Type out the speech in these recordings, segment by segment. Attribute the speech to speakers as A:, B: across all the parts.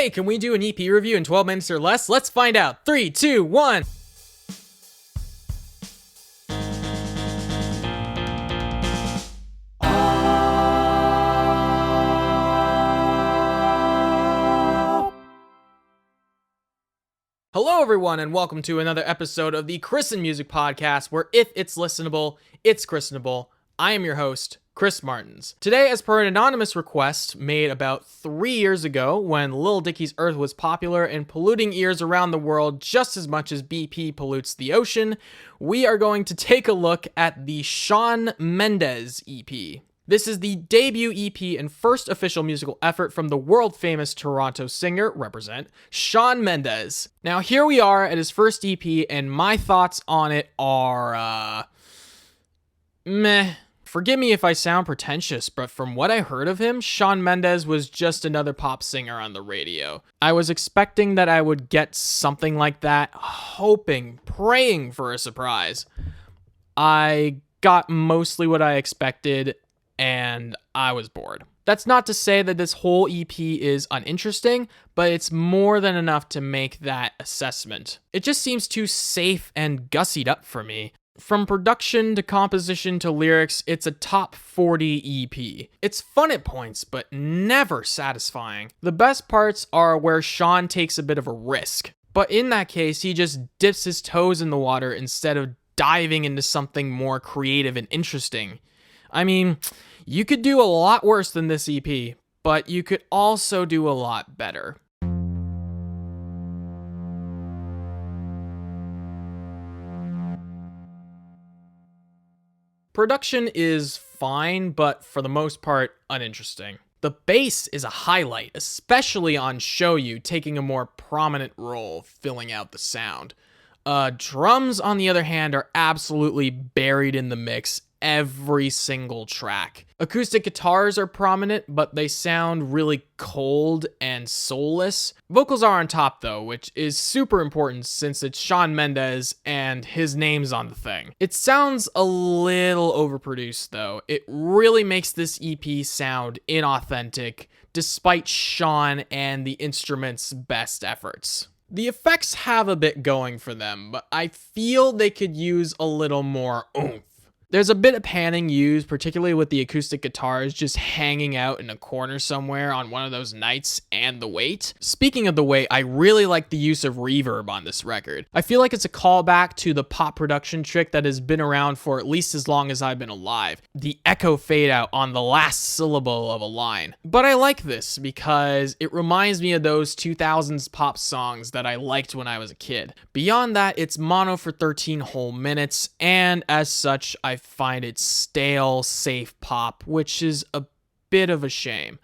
A: Hey, can we do an EP review in 12 minutes or less? Let's find out. 3, 2, 1. Hello everyone and welcome to another episode of the Christened Music Podcast, where if it's listenable, it's Christenable. I am your host, Chris Martins. Today, as per an anonymous request made about 3 years ago when Lil Dicky's Earth was popular and polluting ears around the world just as much as BP pollutes the ocean, we are going to take a look at the Shawn Mendes EP. This is the debut EP and first official musical effort from the world-famous Toronto singer, represent, Shawn Mendes. Now, here we are at his first EP, and my thoughts on it are, meh. Forgive me if I sound pretentious, but from what I heard of him, Shawn Mendes was just another pop singer on the radio. I was expecting that I would get something like that, hoping, praying for a surprise. I got mostly what I expected, and I was bored. That's not to say that this whole EP is uninteresting, but it's more than enough to make that assessment. It just seems too safe and gussied up for me. From production to composition to lyrics, it's a top 40 EP. It's fun at points, but never satisfying. The best parts are where Shawn takes a bit of a risk, but in that case, he just dips his toes in the water instead of diving into something more creative and interesting. I mean, you could do a lot worse than this EP, but you could also do a lot better. Production is fine, but for the most part, uninteresting. The bass is a highlight, especially on Show You, taking a more prominent role, filling out the sound. Drums, on the other hand, are absolutely buried in the mix every single track. Acoustic guitars are prominent, but they sound really cold and soulless. Vocals are on top though, which is super important since it's Shawn Mendes and his name's on the thing. It sounds a little overproduced though. It really makes this EP sound inauthentic, despite Shawn and the instrument's best efforts. The effects have a bit going for them, but I feel they could use a little more oomph. There's a bit of panning used, particularly with the acoustic guitars just hanging out in a corner somewhere on one of those nights, and the weight. Speaking of the weight, I really like the use of reverb on this record. I feel like it's a callback to the pop production trick that has been around for at least as long as I've been alive. The echo fade out on the last syllable of a line. But I like this because it reminds me of those 2000s pop songs that I liked when I was a kid. Beyond that, it's mono for 13 whole minutes, and as such, I find it stale, safe pop, which is a bit of a shame.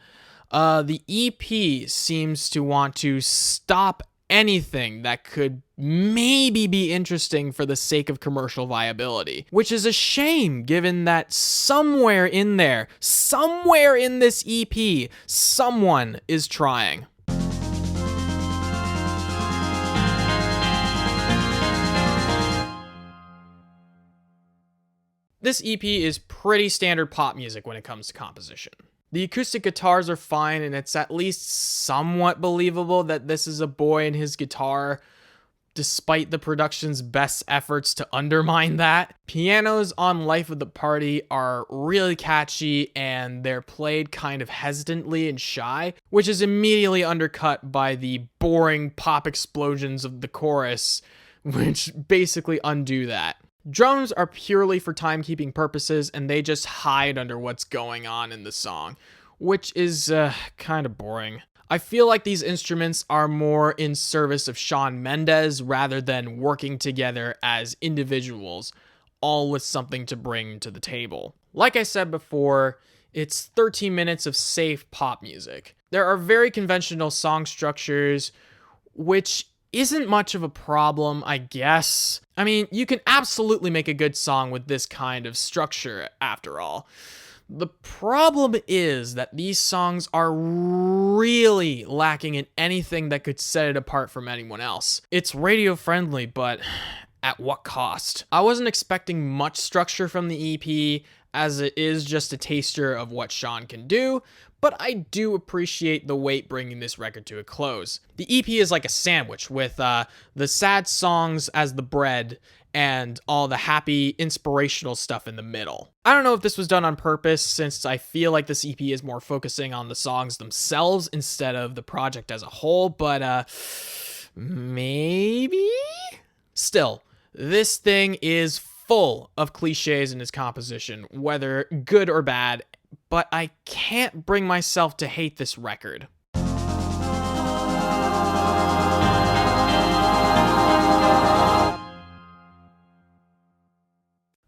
A: The EP seems to want to stop anything that could maybe be interesting for the sake of commercial viability, which is a shame given that somewhere in this EP, someone is trying. This EP is pretty standard pop music when it comes to composition. The acoustic guitars are fine, and it's at least somewhat believable that this is a boy and his guitar, despite the production's best efforts to undermine that. Pianos on Life of the Party are really catchy, and they're played kind of hesitantly and shy, which is immediately undercut by the boring pop explosions of the chorus, which basically undo that. Drums are purely for timekeeping purposes, and they just hide under what's going on in the song, which is kind of boring. I feel like these instruments are more in service of Shawn Mendes rather than working together as individuals, all with something to bring to the table. Like I said before, it's 13 minutes of safe pop music. There are very conventional song structures, which isn't much of a problem, I guess. I mean, you can absolutely make a good song with this kind of structure, after all. The problem is that these songs are really lacking in anything that could set it apart from anyone else. It's radio friendly, but at what cost? I wasn't expecting much structure from the EP, as it is just a taster of what Shawn can do, but I do appreciate the weight bringing this record to a close. The EP is like a sandwich with the sad songs as the bread and all the happy, inspirational stuff in the middle. I don't know if this was done on purpose, since I feel like this EP is more focusing on the songs themselves instead of the project as a whole, but maybe? Still, this thing is full of cliches in its composition, whether good or bad, but I can't bring myself to hate this record.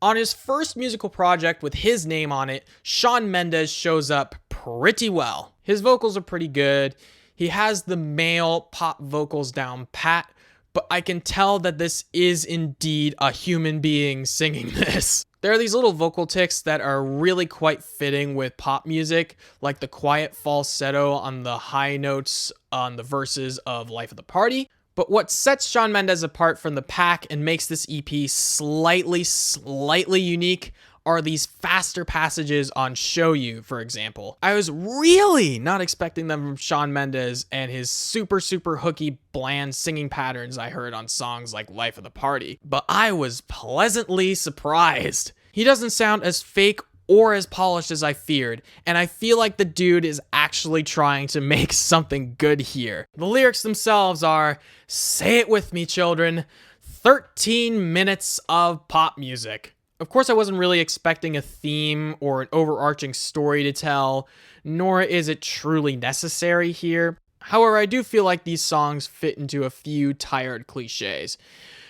A: On his first musical project with his name on it, Shawn Mendes shows up pretty well. His vocals are pretty good. He has the male pop vocals down pat, but I can tell that this is indeed a human being singing this. There are these little vocal ticks that are really quite fitting with pop music, like the quiet falsetto on the high notes on the verses of Life of the Party. But what sets Shawn Mendes apart from the pack and makes this EP slightly unique are these faster passages on Show You, for example. I was really not expecting them from Shawn Mendes and his super hooky, bland singing patterns I heard on songs like Life of the Party, but I was pleasantly surprised. He doesn't sound as fake or as polished as I feared, and I feel like the dude is actually trying to make something good here. The lyrics themselves are, say it with me, children, 13 minutes of pop music. Of course, I wasn't really expecting a theme or an overarching story to tell, nor is it truly necessary here. However, I do feel like these songs fit into a few tired cliches.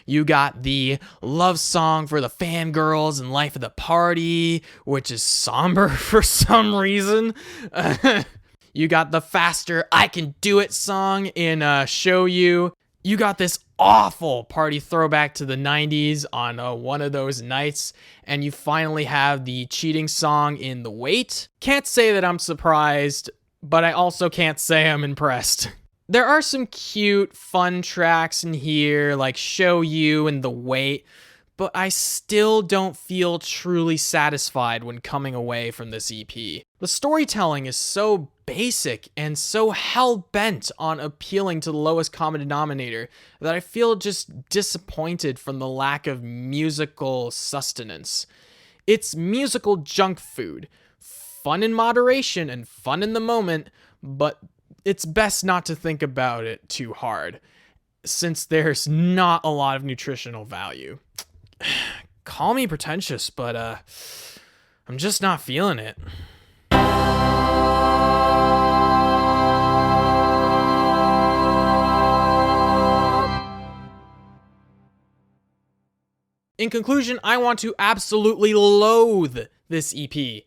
A: You got the love song for the fangirls in Life of the Party, which is somber for some reason. You got the faster I Can Do It song in Show You. You got this awful party throwback to the 90s on One of Those Nights, and you finally have the cheating song in The Wait. Can't say that I'm surprised, but I also can't say I'm impressed. There are some cute, fun tracks in here, like Show You and The Wait, but I still don't feel truly satisfied when coming away from this EP. The storytelling is so basic and so hell-bent on appealing to the lowest common denominator that I feel just disappointed from the lack of musical sustenance. It's musical junk food, fun in moderation and fun in the moment, but it's best not to think about it too hard, since there's not a lot of nutritional value. Call me pretentious, but I'm just not feeling it. In conclusion, I want to absolutely loathe this EP,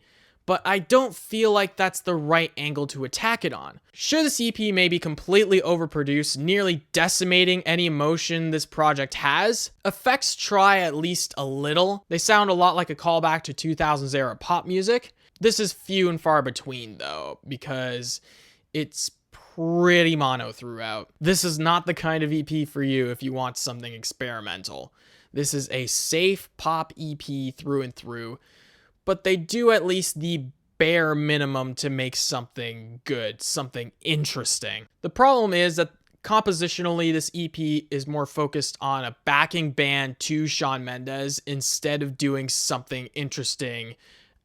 A: but I don't feel like that's the right angle to attack it on. Sure, this EP may be completely overproduced, nearly decimating any emotion this project has. Effects try at least a little. They sound a lot like a callback to 2000s era pop music. This is few and far between though, because it's pretty mono throughout. This is not the kind of EP for you if you want something experimental. This is a safe pop EP through and through, but they do at least the bare minimum to make something good, something interesting. The problem is that compositionally, this EP is more focused on a backing band to Shawn Mendes instead of doing something interesting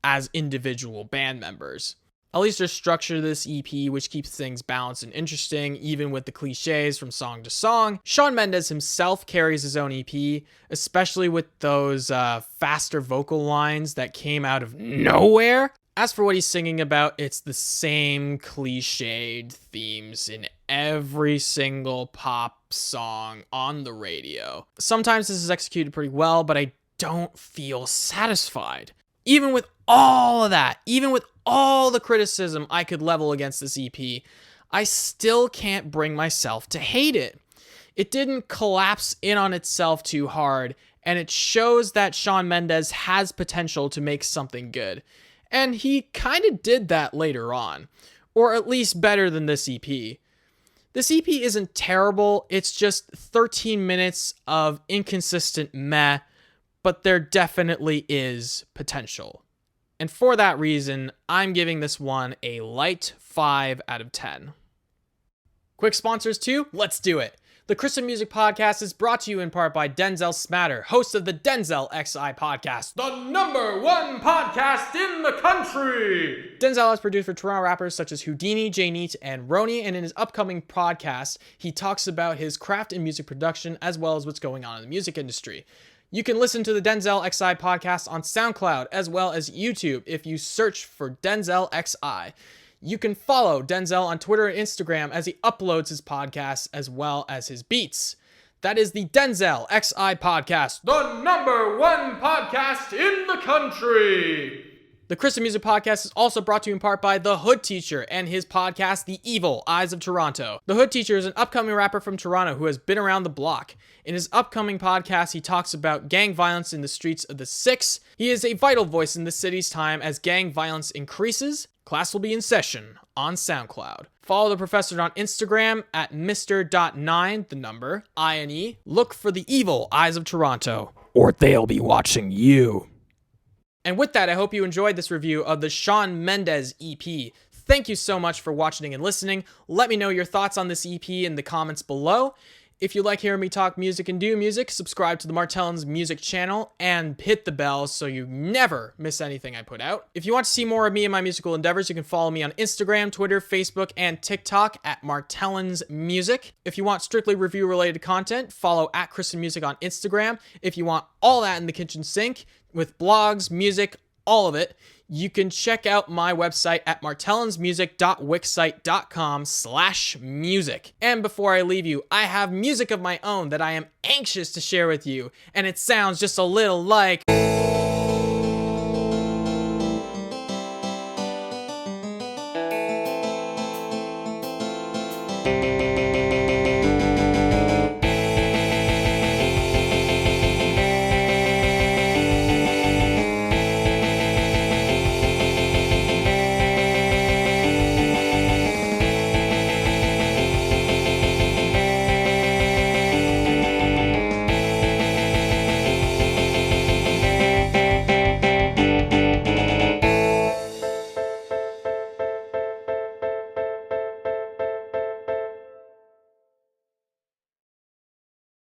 A: as individual band members. At least there's structure to this EP, which keeps things balanced and interesting, even with the cliches from song to song. Shawn Mendes himself carries his own EP, especially with those faster vocal lines that came out of nowhere. As for what he's singing about, it's the same cliched themes in every single pop song on the radio. Sometimes this is executed pretty well, but I don't feel satisfied. Even with all of that, even with all the criticism I could level against this EP, I still can't bring myself to hate it. It didn't collapse in on itself too hard, and it shows that Shawn Mendes has potential to make something good. And he kind of did that later on, or at least better than this EP. This EP isn't terrible, it's just 13 minutes of inconsistent meh, but there definitely is potential. And for that reason, I'm giving this one a light 5 out of 10. Quick sponsors too? Let's do it. The Christened Music Podcast is brought to you in part by Denzel Smatter, host of the Denzel XI Podcast, the #1 podcast in the country! Denzel has produced for Toronto rappers such as Houdini, Jay Neat, and Roni, and in his upcoming podcast, he talks about his craft in music production as well as what's going on in the music industry. You can listen to the Denzel XI Podcast on SoundCloud as well as YouTube if you search for Denzel XI. You can follow Denzel on Twitter and Instagram as he uploads his podcasts as well as his beats. That is the Denzel XI Podcast, the #1 podcast in the country. The Christened Music Podcast is also brought to you in part by The Hood Teacher and his podcast, The Evil Eyes of Toronto. The Hood Teacher is an upcoming rapper from Toronto who has been around the block. In his upcoming podcast, he talks about gang violence in the streets of the Six. He is a vital voice in the city's time as gang violence increases. Class will be in session on SoundCloud. Follow the professor on Instagram at Mr.9, the number, INE. Look for The Evil Eyes of Toronto, or they'll be watching you. And with that, I hope you enjoyed this review of the Shawn Mendes EP. Thank you so much for watching and listening. Let me know your thoughts on this EP in the comments below. If you like hearing me talk music and do music, subscribe to the Martelins music channel and hit the bell so you never miss anything I put out. If you want to see more of me and my musical endeavors, you can follow me on Instagram, Twitter, Facebook, and TikTok at Martelins Music. If you want strictly review-related content, follow at Christened Music on Instagram. If you want all that in the kitchen sink with blogs, music, all of it, you can check out my website at martelinsmusic.wixsite.com/music. And before I leave you, I have music of my own that I am anxious to share with you, and it sounds just a little like...